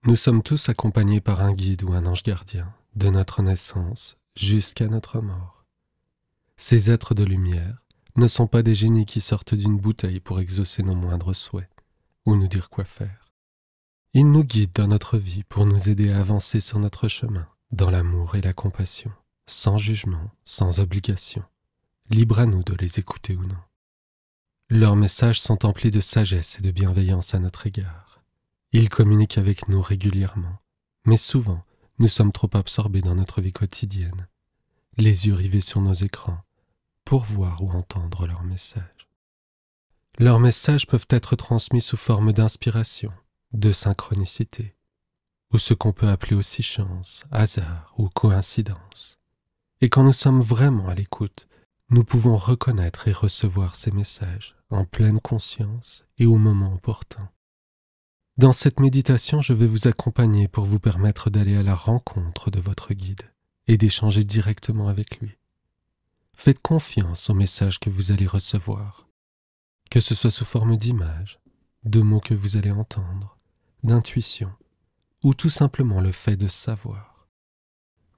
Nous sommes tous accompagnés par un guide ou un ange gardien, de notre naissance jusqu'à notre mort. Ces êtres de lumière ne sont pas des génies qui sortent d'une bouteille pour exaucer nos moindres souhaits ou nous dire quoi faire. Ils nous guident dans notre vie pour nous aider à avancer sur notre chemin, dans l'amour et la compassion, sans jugement, sans obligation. Libre à nous de les écouter ou non. Leurs messages sont emplis de sagesse et de bienveillance à notre égard. Ils communiquent avec nous régulièrement, mais souvent, nous sommes trop absorbés dans notre vie quotidienne, les yeux rivés sur nos écrans, pour voir ou entendre leurs messages. Leurs messages peuvent être transmis sous forme d'inspiration, de synchronicité, ou ce qu'on peut appeler aussi chance, hasard ou coïncidence. Et quand nous sommes vraiment à l'écoute, nous pouvons reconnaître et recevoir ces messages en pleine conscience et au moment opportun. Dans cette méditation, je vais vous accompagner pour vous permettre d'aller à la rencontre de votre guide et d'échanger directement avec lui. Faites confiance aux messages que vous allez recevoir, que ce soit sous forme d'images, de mots que vous allez entendre, d'intuition, ou tout simplement le fait de savoir.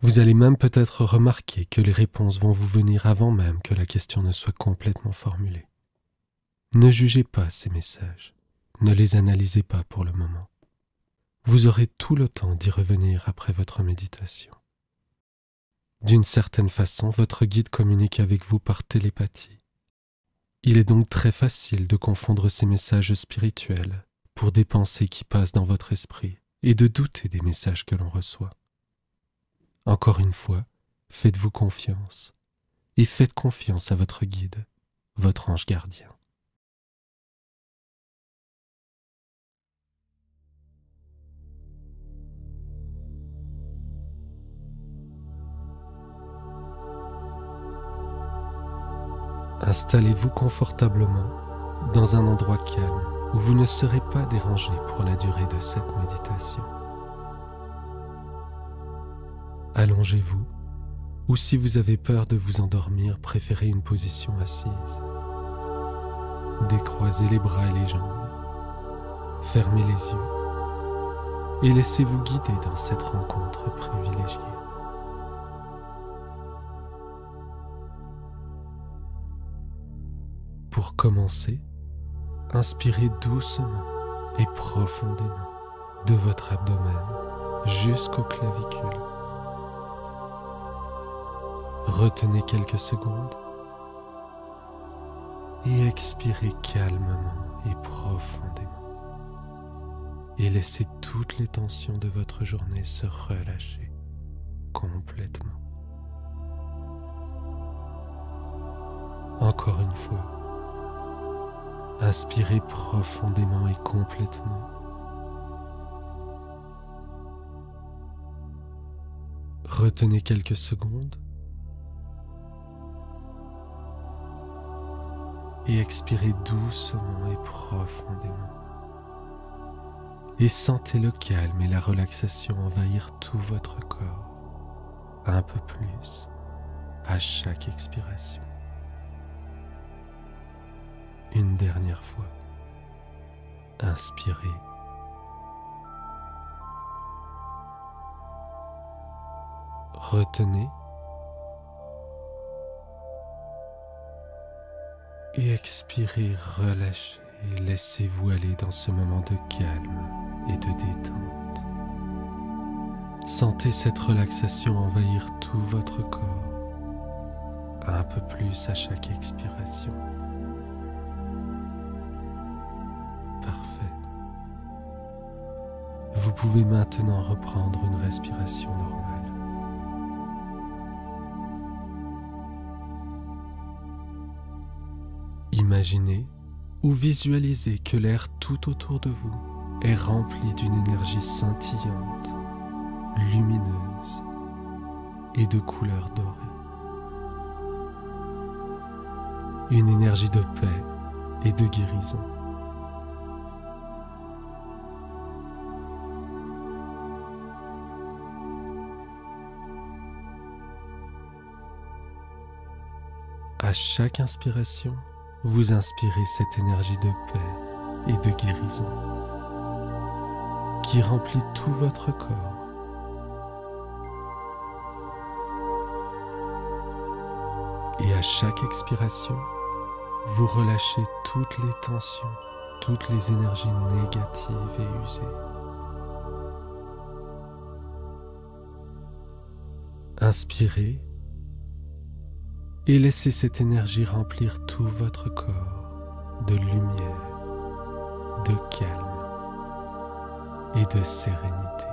Vous allez même peut-être remarquer que les réponses vont vous venir avant même que la question ne soit complètement formulée. Ne jugez pas ces messages. Ne les analysez pas pour le moment. Vous aurez tout le temps d'y revenir après votre méditation. D'une certaine façon, votre guide communique avec vous par télépathie. Il est donc très facile de confondre ces messages spirituels pour des pensées qui passent dans votre esprit et de douter des messages que l'on reçoit. Encore une fois, faites-vous confiance et faites confiance à votre guide, votre ange gardien. Installez-vous confortablement dans un endroit calme où vous ne serez pas dérangé pour la durée de cette méditation. Allongez-vous ou si vous avez peur de vous endormir, préférez une position assise. Décroisez les bras et les jambes, fermez les yeux et laissez-vous guider dans cette rencontre privilégiée. Pour commencer, inspirez doucement et profondément de votre abdomen jusqu'aux clavicules. Retenez quelques secondes et expirez calmement et profondément. Et laissez toutes les tensions de votre journée se relâcher complètement. Encore une fois. Inspirez profondément et complètement. Retenez quelques secondes. Et expirez doucement et profondément. Et sentez le calme et la relaxation envahir tout votre corps, un peu plus, à chaque expiration. Une dernière fois. Inspirez. Retenez. Et expirez, relâchez. Laissez-vous aller dans ce moment de calme et de détente. Sentez cette relaxation envahir tout votre corps, un peu plus à chaque expiration. Parfait. Vous pouvez maintenant reprendre une respiration normale. Imaginez ou visualisez que l'air tout autour de vous est rempli d'une énergie scintillante, lumineuse et de couleur dorée. Une énergie de paix et de guérison. À chaque inspiration, vous inspirez cette énergie de paix et de guérison qui remplit tout votre corps. Et à chaque expiration, vous relâchez toutes les tensions, toutes les énergies négatives et usées. Inspirez et laissez cette énergie remplir tout votre corps de lumière, de calme et de sérénité.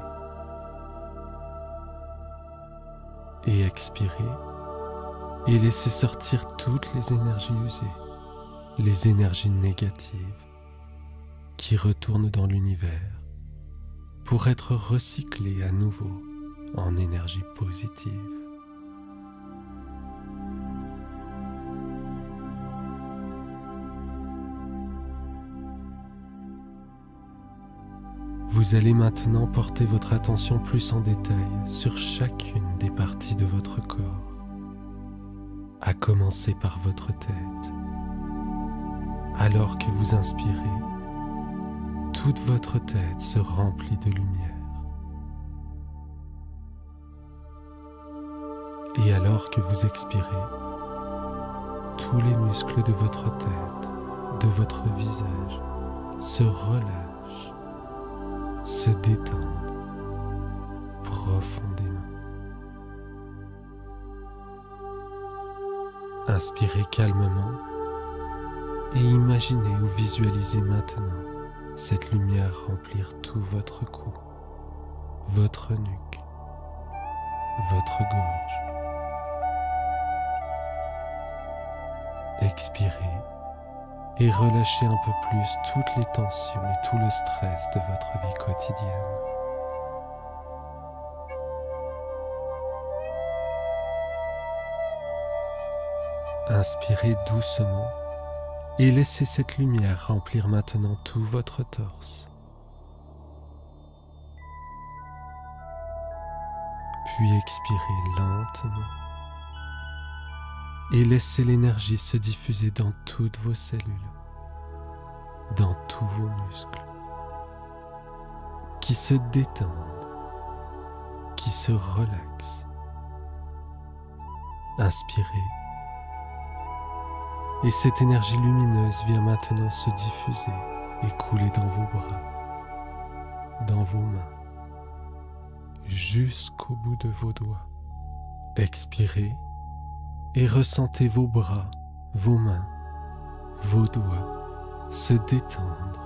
Et expirez et laissez sortir toutes les énergies usées, les énergies négatives qui retournent dans l'univers pour être recyclées à nouveau en énergie positive. Vous allez maintenant porter votre attention plus en détail sur chacune des parties de votre corps, à commencer par votre tête. Alors que vous inspirez, toute votre tête se remplit de lumière. Et alors que vous expirez, tous les muscles de votre tête, de votre visage, se relâchent, se détendent profondément. Inspirez calmement et imaginez ou visualisez maintenant cette lumière remplir tout votre cou, votre nuque, votre gorge. Expirez et relâchez un peu plus toutes les tensions et tout le stress de votre vie quotidienne. Inspirez doucement et laissez cette lumière remplir maintenant tout votre torse. Puis expirez lentement et laissez l'énergie se diffuser dans toutes vos cellules, dans tous vos muscles, qui se détendent, qui se relaxent. Inspirez et cette énergie lumineuse vient maintenant se diffuser et couler dans vos bras, dans vos mains, jusqu'au bout de vos doigts. Expirez et ressentez vos bras, vos mains, vos doigts se détendre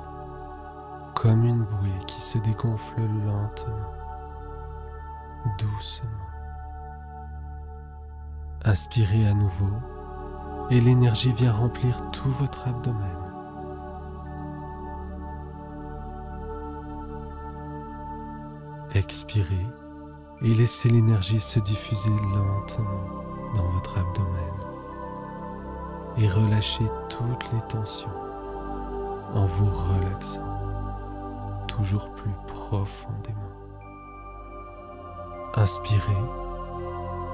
comme une bouée qui se dégonfle lentement, doucement. Inspirez à nouveau et l'énergie vient remplir tout votre abdomen. Expirez et laissez l'énergie se diffuser lentement dans votre abdomen et relâchez toutes les tensions en vous relaxant toujours plus profondément. Inspirez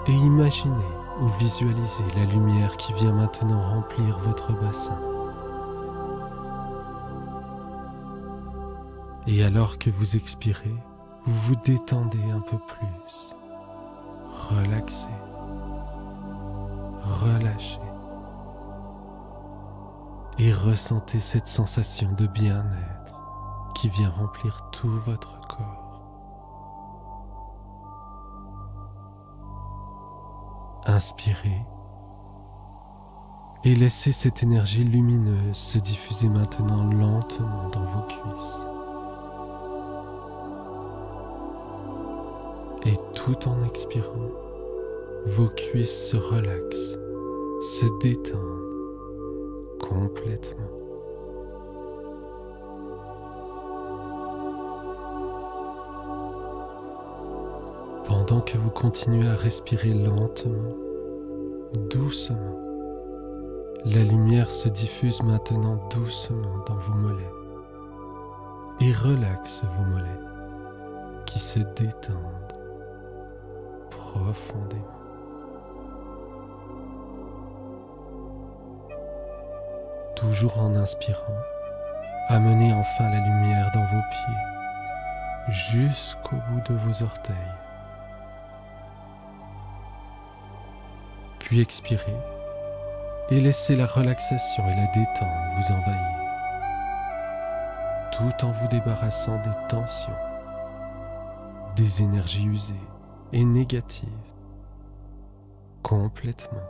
et imaginez ou visualisez la lumière qui vient maintenant remplir votre bassin. Et alors que vous expirez, vous vous détendez un peu plus. Relaxez. Relâchez et ressentez cette sensation de bien-être qui vient remplir tout votre corps. Inspirez et laissez cette énergie lumineuse se diffuser maintenant lentement dans vos cuisses. Et tout en expirant, vos cuisses se relaxent, se détendent complètement. Pendant que vous continuez à respirer lentement, doucement, la lumière se diffuse maintenant doucement dans vos mollets et relaxe vos mollets qui se détendent profondément. Toujours en inspirant, amenez enfin la lumière dans vos pieds jusqu'au bout de vos orteils. Puis expirez et laissez la relaxation et la détente vous envahir, tout en vous débarrassant des tensions, des énergies usées et négatives, complètement,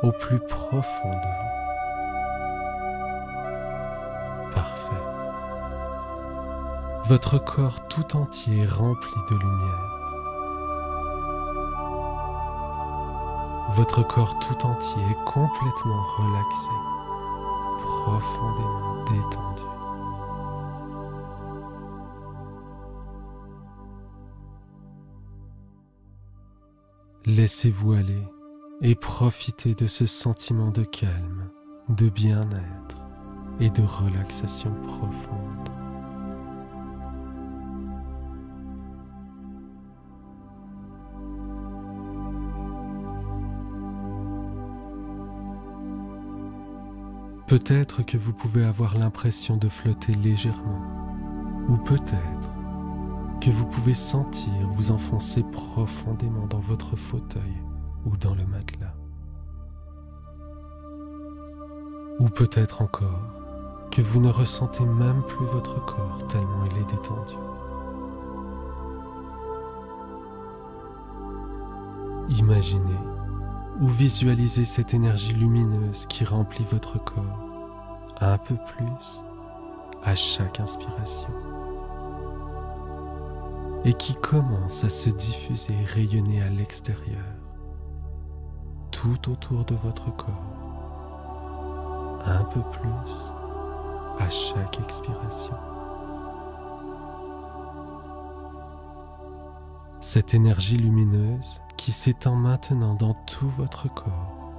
au plus profond de vous. Parfait. Votre corps tout entier est rempli de lumière. Votre corps tout entier est complètement relaxé, profondément détendu. Laissez-vous aller et profitez de ce sentiment de calme, de bien-être et de relaxation profonde. Peut-être que vous pouvez avoir l'impression de flotter légèrement, ou peut-être que vous pouvez sentir vous enfoncer profondément dans votre fauteuil ou dans le matelas. Ou peut-être encore que vous ne ressentez même plus votre corps tellement il est détendu. Imaginez ou visualisez cette énergie lumineuse qui remplit votre corps un peu plus à chaque inspiration et qui commence à se diffuser et rayonner à l'extérieur, tout autour de votre corps, un peu plus à chaque expiration. Cette énergie lumineuse qui s'étend maintenant dans tout votre corps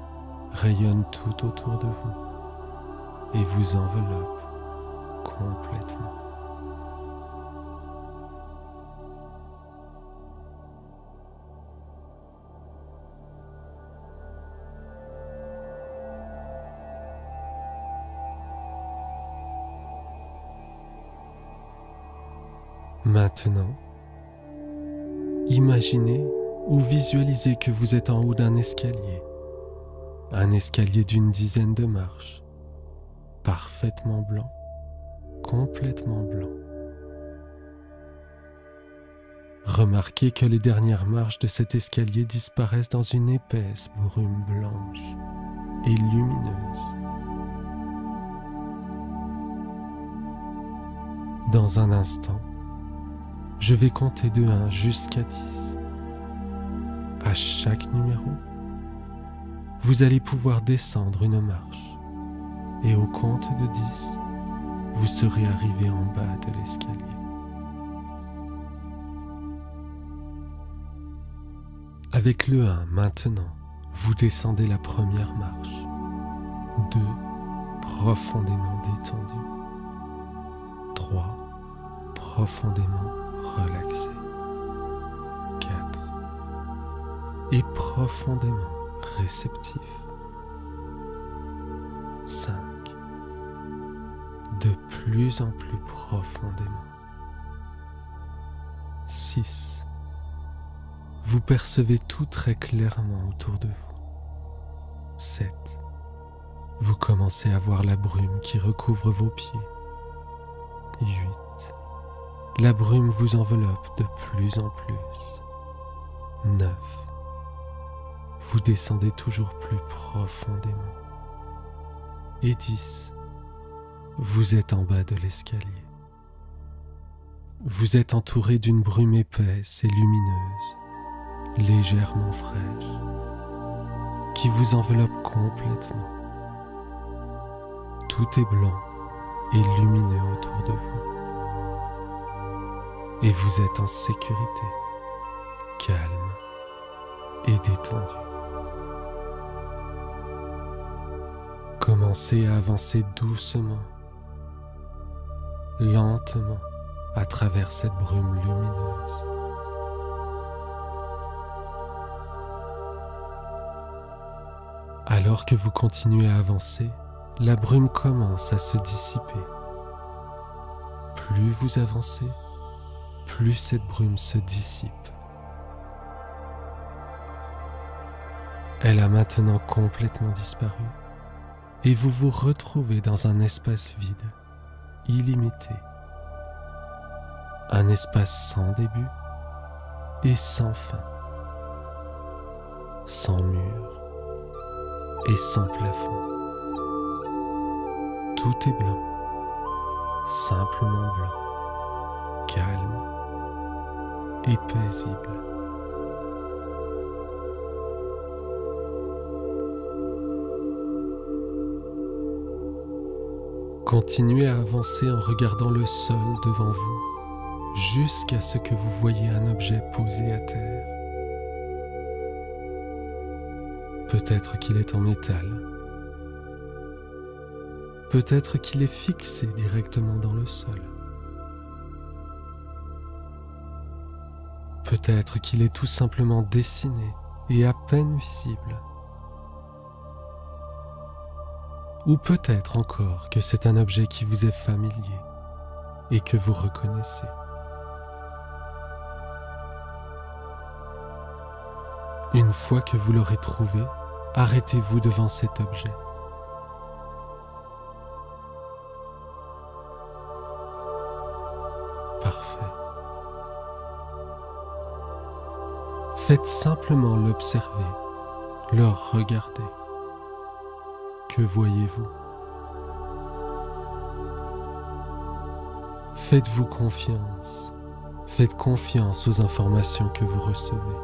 rayonne tout autour de vous et vous enveloppe complètement. Maintenant, imaginez ou visualisez que vous êtes en haut d'un escalier, un escalier d'une dizaine de marches, parfaitement blanc, complètement blanc. Remarquez que les dernières marches de cet escalier disparaissent dans une épaisse brume blanche et lumineuse. Dans un instant, je vais compter de 1 jusqu'à 10. À chaque numéro, vous allez pouvoir descendre une marche et au compte de 10, vous serez arrivé en bas de l'escalier. Avec le 1 maintenant, vous descendez la première marche. 2, profondément détendu. 3, profondément relaxé. 4, et profondément réceptif. 5, de plus en plus profondément. 6, vous percevez tout très clairement autour de vous. 7, vous commencez à voir la brume qui recouvre vos pieds. 8, la brume vous enveloppe de plus en plus. 9, vous descendez toujours plus profondément. Et 10, vous êtes en bas de l'escalier. Vous êtes entouré d'une brume épaisse et lumineuse, légèrement fraîche, qui vous enveloppe complètement. Tout est blanc et lumineux autour de vous. Et vous êtes en sécurité, calme et détendu. Commencez à avancer doucement, lentement, à travers cette brume lumineuse. Alors que vous continuez à avancer, la brume commence à se dissiper. plus vous avancez, plus cette brume se dissipe. Elle a maintenant complètement disparu et vous vous retrouvez dans un espace vide, illimité. Un espace sans début et sans fin, sans mur et sans plafond. Tout est blanc, simplement blanc, calme et paisible. Continuez à avancer en regardant le sol devant vous, jusqu'à ce que vous voyez un objet posé à terre. Peut-être qu'il est en métal. Peut-être qu'il est fixé directement dans le sol. Peut-être qu'il est tout simplement dessiné et à peine visible. Ou peut-être encore que c'est un objet qui vous est familier et que vous reconnaissez. Une fois que vous l'aurez trouvé, arrêtez-vous devant cet objet. Parfait. Faites simplement l'observer, le regarder. Que voyez-vous? Faites-vous confiance. Faites confiance aux informations que vous recevez.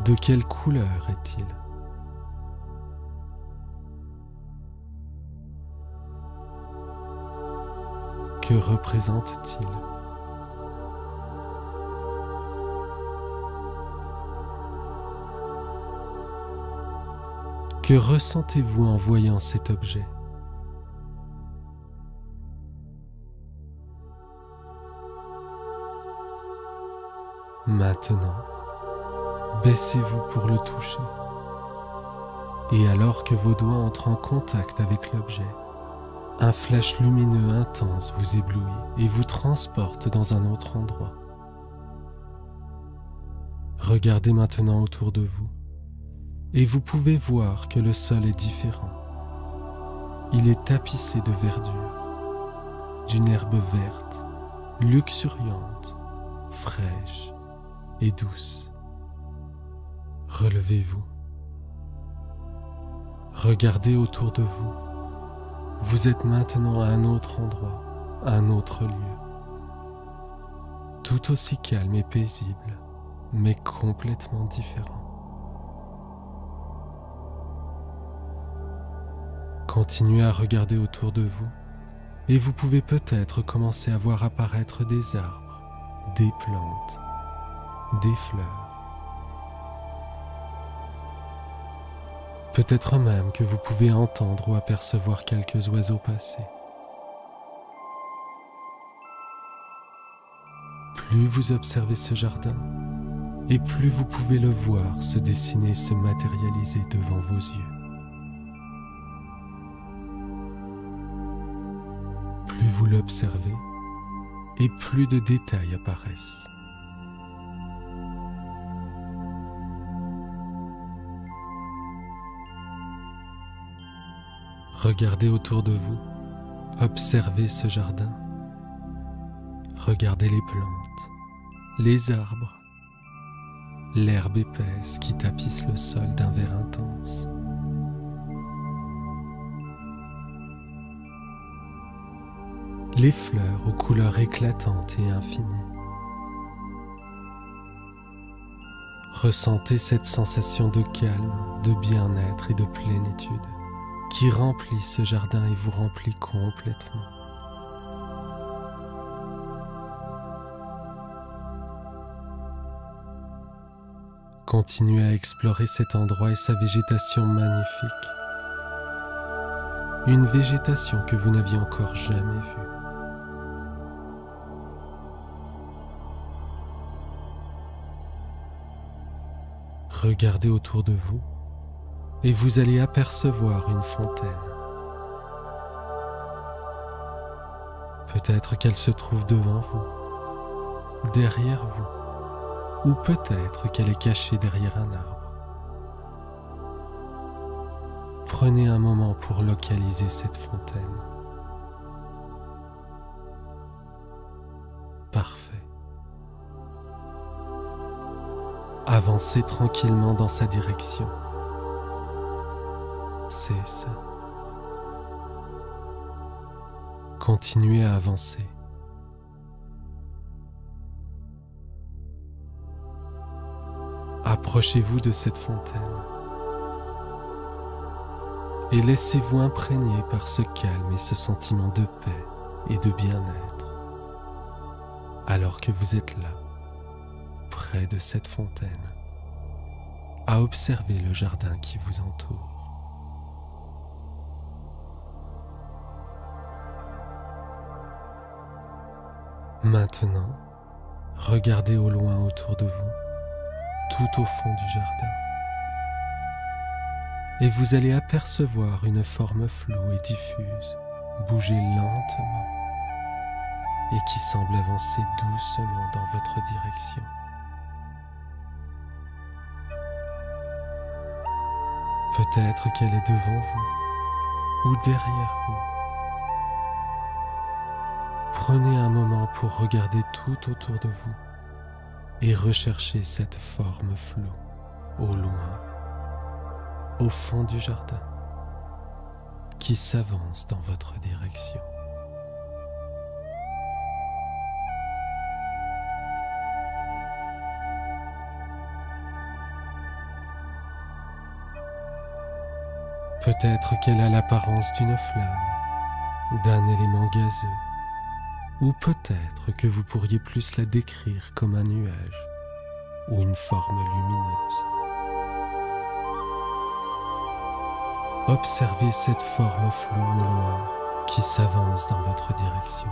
De quelle couleur est-il? Que représente-t-il? Que ressentez-vous en voyant cet objet? Maintenant, baissez-vous pour le toucher. Et alors que vos doigts entrent en contact avec l'objet, un flash lumineux intense vous éblouit et vous transporte dans un autre endroit. Regardez maintenant autour de vous. Et vous pouvez voir que le sol est différent. Il est tapissé de verdure, d'une herbe verte, luxuriante, fraîche et douce. Relevez-vous. Regardez autour de vous. Vous êtes maintenant à un autre endroit, à un autre lieu. Tout aussi calme et paisible, mais complètement différent. Continuez à regarder autour de vous et vous pouvez peut-être commencer à voir apparaître des arbres, des plantes, des fleurs. Peut-être même que vous pouvez entendre ou apercevoir quelques oiseaux passer. Plus vous observez ce jardin, et plus vous pouvez le voir se dessiner et se matérialiser devant vos yeux. Plus vous l'observez, et plus de détails apparaissent. Regardez autour de vous, observez ce jardin. Regardez les plantes, les arbres, l'herbe épaisse qui tapisse le sol d'un vert intense. Les fleurs aux couleurs éclatantes et infinies. Ressentez cette sensation de calme, de bien-être et de plénitude qui remplit ce jardin et vous remplit complètement. Continuez à explorer cet endroit et sa végétation magnifique. Une végétation que vous n'aviez encore jamais vue. Regardez autour de vous et vous allez apercevoir une fontaine. Peut-être qu'elle se trouve devant vous, derrière vous, ou peut-être qu'elle est cachée derrière un arbre. Prenez un moment pour localiser cette fontaine. Parfait. Avancez tranquillement dans sa direction. C'est ça. Continuez à avancer. Approchez-vous de cette fontaine et laissez-vous imprégner par ce calme et ce sentiment de paix et de bien-être alors que vous êtes là, près de cette fontaine, à observer le jardin qui vous entoure. Maintenant, regardez au loin autour de vous, tout au fond du jardin, et vous allez apercevoir une forme floue et diffuse bouger lentement et qui semble avancer doucement dans votre direction. Peut-être qu'elle est devant vous ou derrière vous. Prenez un moment pour regarder tout autour de vous et rechercher cette forme floue au loin, au fond du jardin, qui s'avance dans votre direction. Peut-être qu'elle a l'apparence d'une flamme, d'un élément gazeux, ou peut-être que vous pourriez plus la décrire comme un nuage ou une forme lumineuse. Observez cette forme floue au loin qui s'avance dans votre direction.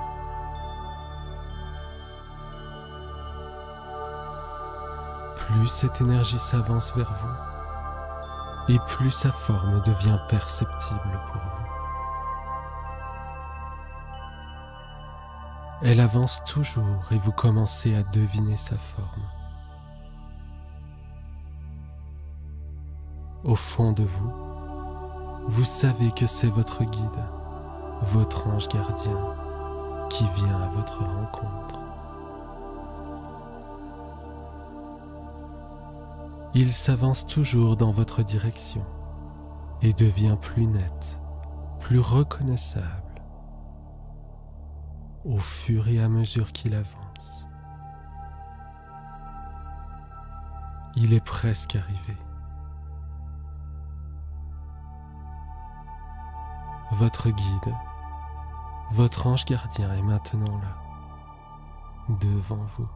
Plus cette énergie s'avance vers vous, et plus sa forme devient perceptible pour vous. Elle avance toujours et vous commencez à deviner sa forme. Au fond de vous, vous savez que c'est votre guide, votre ange gardien, qui vient à votre rencontre. Il s'avance toujours dans votre direction et devient plus net, plus reconnaissable au fur et à mesure qu'il avance. Il est presque arrivé. Votre guide, votre ange gardien est maintenant là, devant vous.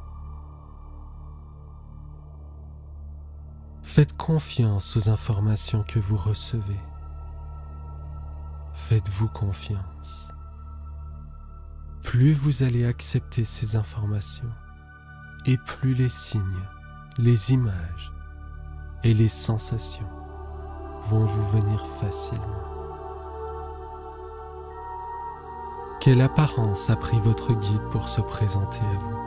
Faites confiance aux informations que vous recevez. Faites-vous confiance. Plus vous allez accepter ces informations, et plus les signes, les images et les sensations vont vous venir facilement. Quelle apparence a pris votre guide pour se présenter à vous ?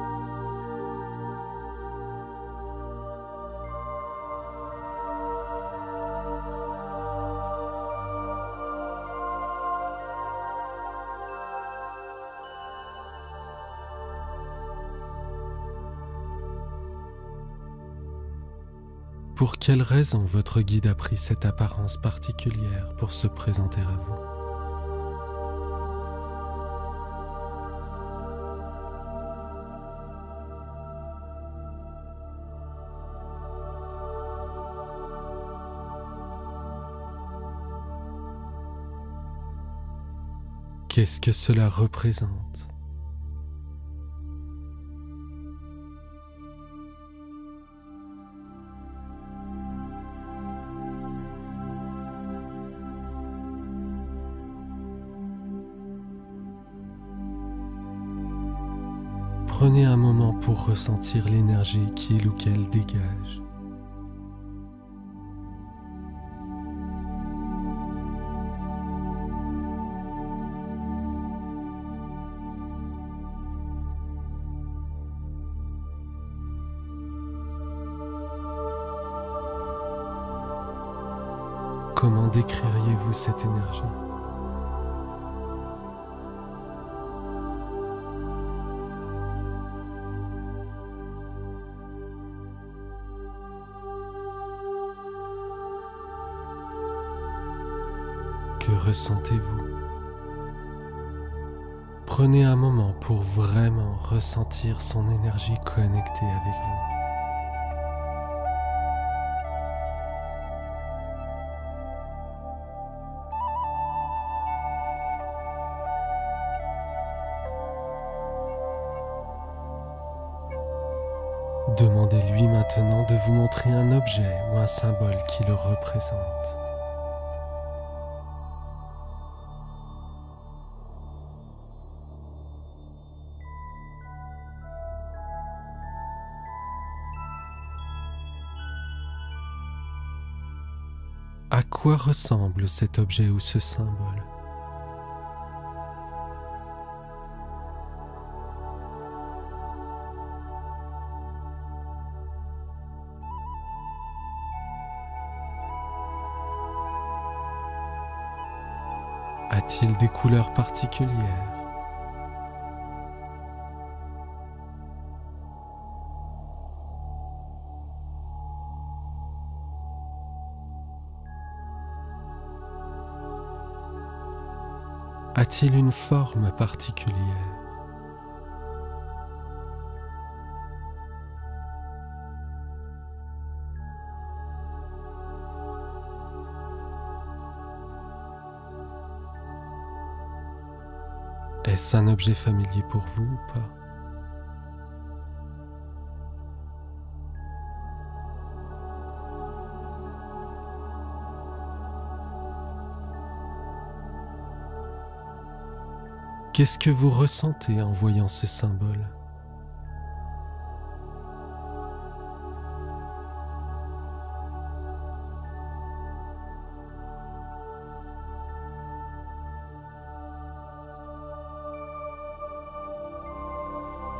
Pour quelle raison votre guide a pris cette apparence particulière pour se présenter à vous ? Qu'est-ce que cela représente ? Prenez un moment pour ressentir l'énergie qu'il ou qu'elle dégage. Comment décririez-vous cette énergie? Que ressentez-vous? Prenez un moment pour vraiment ressentir son énergie connectée avec vous. Demandez-lui maintenant de vous montrer un objet ou un symbole qui le représente. À quoi ressemble cet objet ou ce symbole? A-t-il des couleurs particulières? A-t-il une forme particulière? Est-ce un objet familier pour vous ou pas? Qu'est-ce que vous ressentez en voyant ce symbole?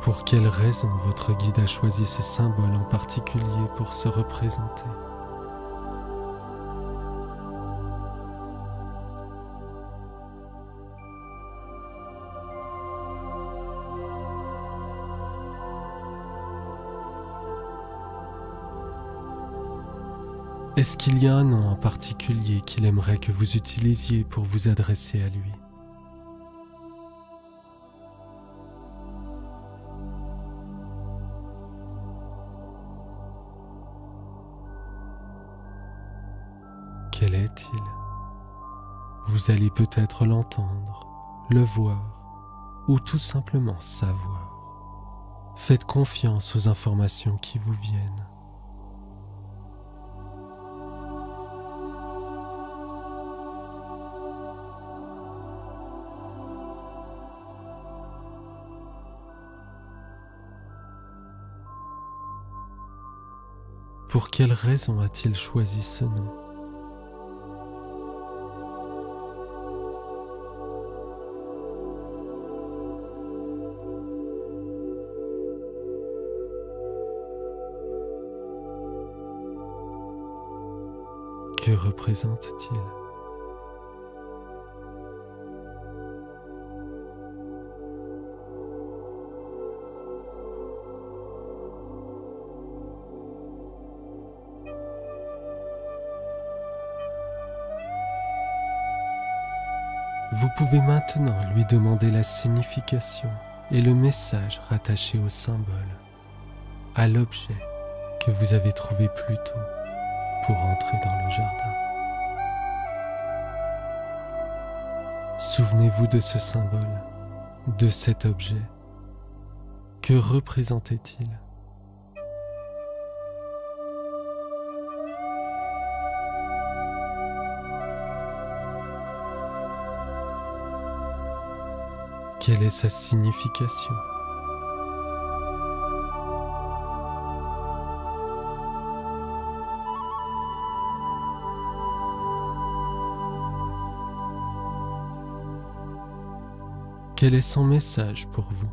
Pour quelle raison votre guide a choisi ce symbole en particulier pour se représenter? Est-ce qu'il y a un nom en particulier qu'il aimerait que vous utilisiez pour vous adresser à lui? Quel est-il? Vous allez peut-être l'entendre, le voir ou tout simplement savoir. Faites confiance aux informations qui vous viennent. Pour quelle raison a-t-il choisi ce nom? Que représente-t-il? Vous pouvez maintenant lui demander la signification et le message rattaché au symbole, à l'objet que vous avez trouvé plus tôt pour entrer dans le jardin. Souvenez-vous de ce symbole, de cet objet. Que représentait-il? Quelle est sa signification? Quel est son message pour vous?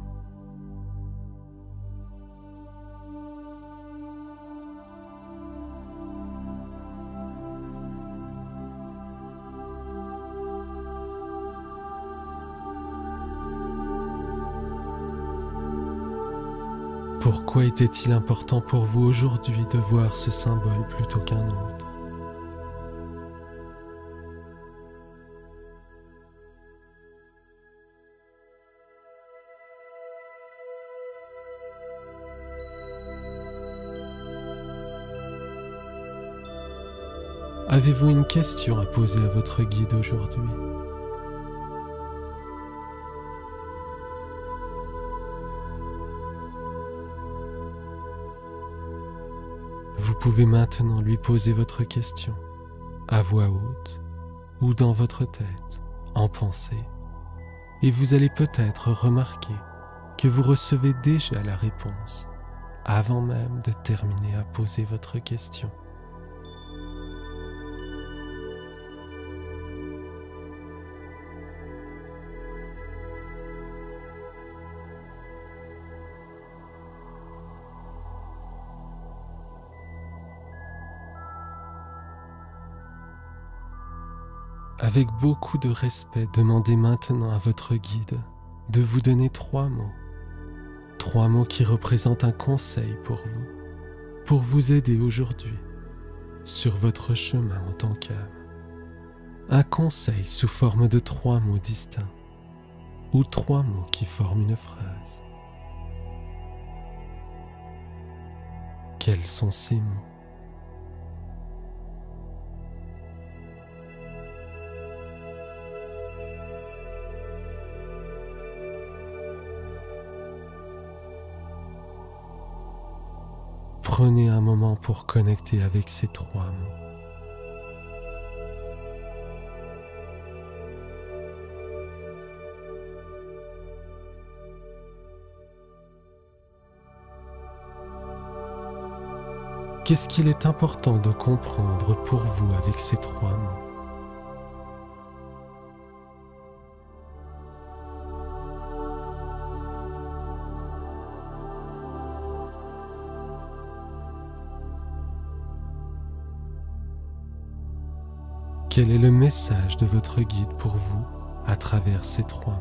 Pourquoi était-il important pour vous aujourd'hui de voir ce symbole plutôt qu'un autre? Avez-vous une question à poser à votre guide aujourd'hui? Vous pouvez maintenant lui poser votre question, à voix haute ou dans votre tête, en pensée, et vous allez peut-être remarquer que vous recevez déjà la réponse avant même de terminer à poser votre question. Avec beaucoup de respect, demandez maintenant à votre guide de vous donner 3 mots. 3 mots qui représentent un conseil pour vous aider aujourd'hui sur votre chemin en tant qu'âme. Un conseil sous forme de 3 mots distincts ou 3 mots qui forment une phrase. Quels sont ces mots? Prenez un moment pour connecter avec ces 3 mots. Qu'est-ce qu'il est important de comprendre pour vous avec ces 3 mots? Quel est le message de votre guide pour vous à travers ces 3 mots?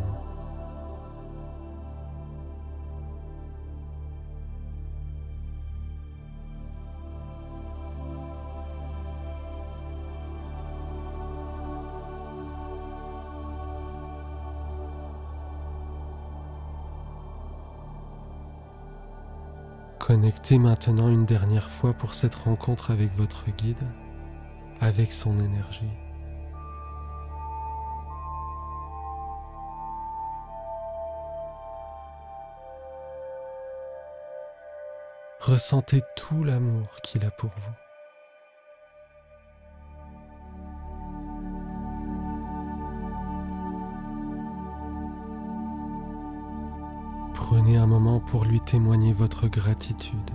Connectez maintenant une dernière fois pour cette rencontre avec votre guide, avec son énergie. Ressentez tout l'amour qu'il a pour vous. Prenez un moment pour lui témoigner votre gratitude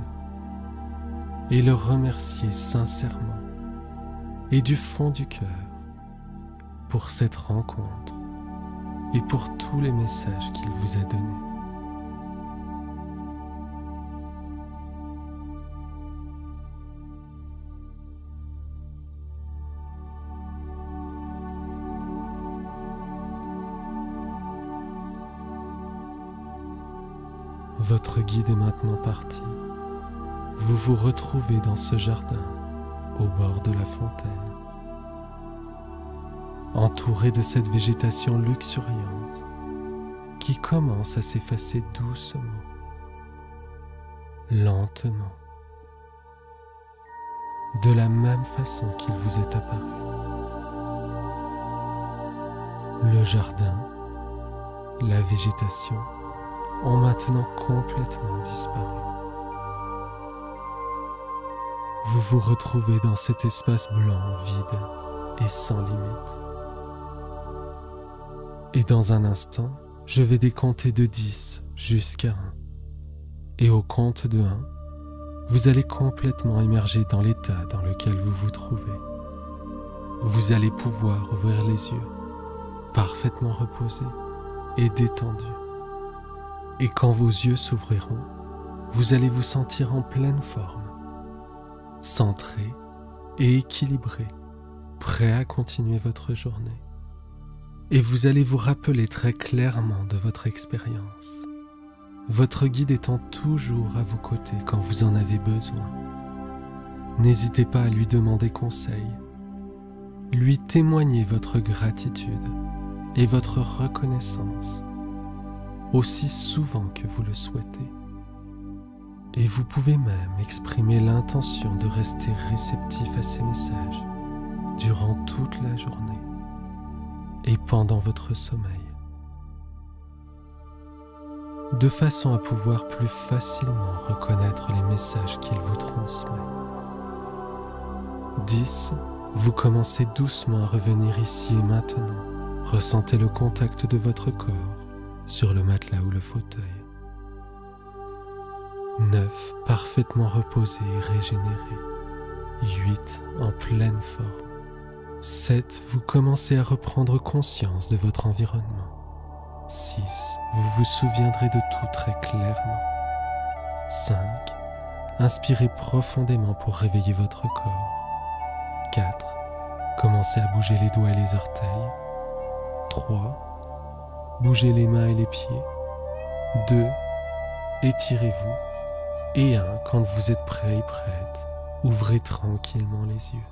et le remercier sincèrement et du fond du cœur pour cette rencontre et pour tous les messages qu'il vous a donnés. Votre guide est maintenant parti. Vous vous retrouvez dans ce jardin, au bord de la fontaine, entouré de cette végétation luxuriante qui commence à s'effacer doucement, lentement, de la même façon qu'il vous est apparu. Le jardin, la végétation ont maintenant complètement disparu. Vous vous retrouvez dans cet espace blanc, vide et sans limite. Et dans un instant, je vais décompter de 10 jusqu'à 1. Et au compte de 1, vous allez complètement émerger dans l'état dans lequel vous vous trouvez. Vous allez pouvoir ouvrir les yeux, parfaitement reposés et détendus. Et quand vos yeux s'ouvriront, vous allez vous sentir en pleine forme, centré et équilibré, prêt à continuer votre journée. Et vous allez vous rappeler très clairement de votre expérience. votre guide étant toujours à vos côtés quand vous en avez besoin. N'hésitez pas à lui demander conseil, lui témoigner votre gratitude et votre reconnaissance aussi souvent que vous le souhaitez. Et vous pouvez même exprimer l'intention de rester réceptif à ces messages durant toute la journée et pendant votre sommeil, de façon à pouvoir plus facilement reconnaître les messages qu'il vous transmet. 10. Vous commencez doucement à revenir ici et maintenant. Ressentez le contact de votre corps sur le matelas ou le fauteuil. 9. Parfaitement reposé et régénéré. 8. En pleine forme. 7. Vous commencez à reprendre conscience de votre environnement. 6. Vous vous souviendrez de tout très clairement. 5. Inspirez profondément pour réveiller votre corps. 4. Commencez à bouger les doigts et les orteils. 3. Bougez les mains et les pieds. 2. Étirez-vous. Et 1. Quand vous êtes prêt et prête, ouvrez tranquillement les yeux.